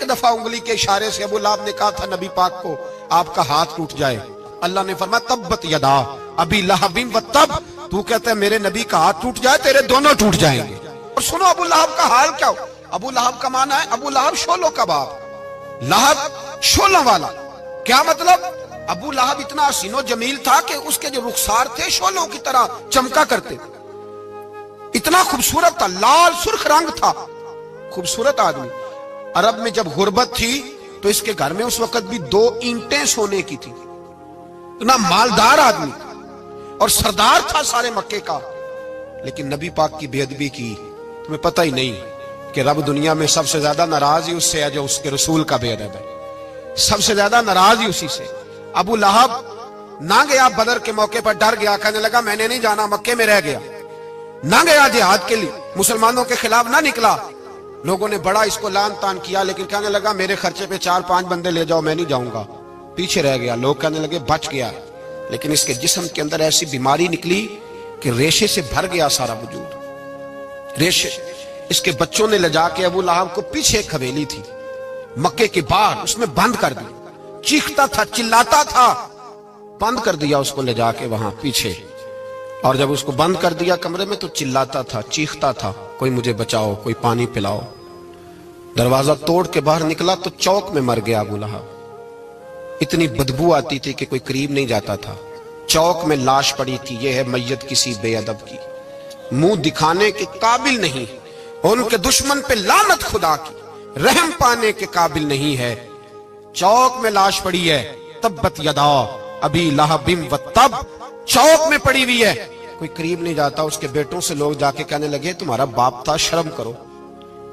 दफा उंगली के इशारे से अबू लहब ने कहा था नबी पाक को आपका हाथ टूट जाए, अल्लाह ने फरमाया तब्बत यदा अबी लहबिन व तब, तू कहता है मेरे नबी का हाथ टूट जाए तेरे दोनों टूट जाएंगे। और सुनो अबू लहब का हाल क्या हो। अबू लहब का माना है अबू लहब शोलों का बाप, लहब शोलों वाला। क्या मतलब? अबू लहब इतना हसीनो जमील था कि उसके जो रुखसार थे शोलों की तरह चमका करते, इतना खूबसूरत था, लाल सुर्ख रंग था, खूबसूरत आदमी। अरब में जब गुर्बत थी तो इसके घर में उस वक्त भी 2 ईंटें सोने की थी। इतना मालदार आदमी और सरदार था सारे मक्के का, लेकिन नबी पाक की बेअदबी की। तुम्हें पता ही नहीं कि रब दुनिया में सबसे ज्यादा नाराज ही उससे है जो उसके रसूल का बेअदब है, सबसे ज्यादा नाराज ही उसी से। अबू लहब ना गया बदर के मौके पर, डर गया, कहने लगा मैंने नहीं जाना, मक्के में रह गया, ना गया जिहाद के लिए, मुसलमानों के खिलाफ ना निकला। लोगों ने बड़ा इसको लान तान किया, लेकिन कहने लगा मेरे खर्चे पे 4-5 बंदे ले जाओ, मैं नहीं जाऊंगा, पीछे रह गया। लोग कहने लगे बच गया, लेकिन इसके जिस्म के अंदर ऐसी बीमारी निकली कि रेशे से भर गया सारा वजूद, रेशे। इसके बच्चों ने ले जाके अबू लहब को पीछे एक हवेली थी मक्के के बाहर, उसमें बंद कर दिया। चीखता था, चिल्लाता था, बंद कर दिया उसको ले जाके वहां पीछे। और जब उसको बंद कर दिया कमरे में तो चिल्लाता था, चीखता था, कोई मुझे बचाओ, कोई पानी पिलाओ। दरवाजा तोड़ के बाहर निकला तो चौक में मर गया अबू लहब। इतनी बदबू आती थी कि कोई करीब नहीं जाता था। चौक में लाश पड़ी थी, यह है मैयत किसी बेअदब की, मुंह दिखाने के काबिल नहीं, उनके दुश्मन पे लानत खुदा की, रहम पाने के काबिल नहीं है। चौक में लाश पड़ी है, तब्बत यदा अबी लहबिन व तब, चौक में पड़ी हुई है, कोई करीब नहीं जाता। उसके बेटों से लोग जाके कहने लगे तुम्हारा बाप था, शर्म करो।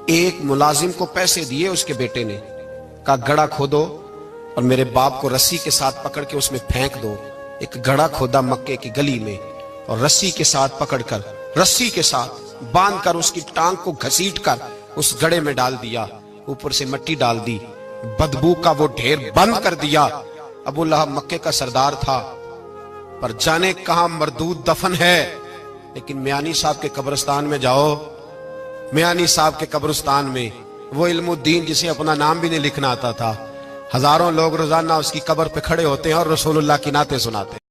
एक मुलाजिम को पैसे दिए उसके बेटे ने, कहा गड़ा खोदो और मेरे बाप को रस्सी के साथ पकड़ के उसमें फेंक दो। एक गड़ा खोदा मक्के की गली में और रस्सी के साथ पकड़कर, रस्सी के साथ बांध कर उसकी टांग को घसीट कर उस गड़े में डाल दिया, ऊपर से मिट्टी डाल दी, बदबू का वो ढेर बंद कर दिया। अबू लहब मक्के का सरदार था, पर जाने कहां मरदूद दफन है। लेकिन मियानी साहब के कब्रिस्तान में जाओ, मियानी साहब के कब्रिस्तान में वो इल्मुद्दीन जिसे अपना नाम भी नहीं लिखना आता था, हजारों लोग रोजाना उसकी कब्र पे खड़े होते हैं और रसूलुल्लाह की नाते सुनाते हैं।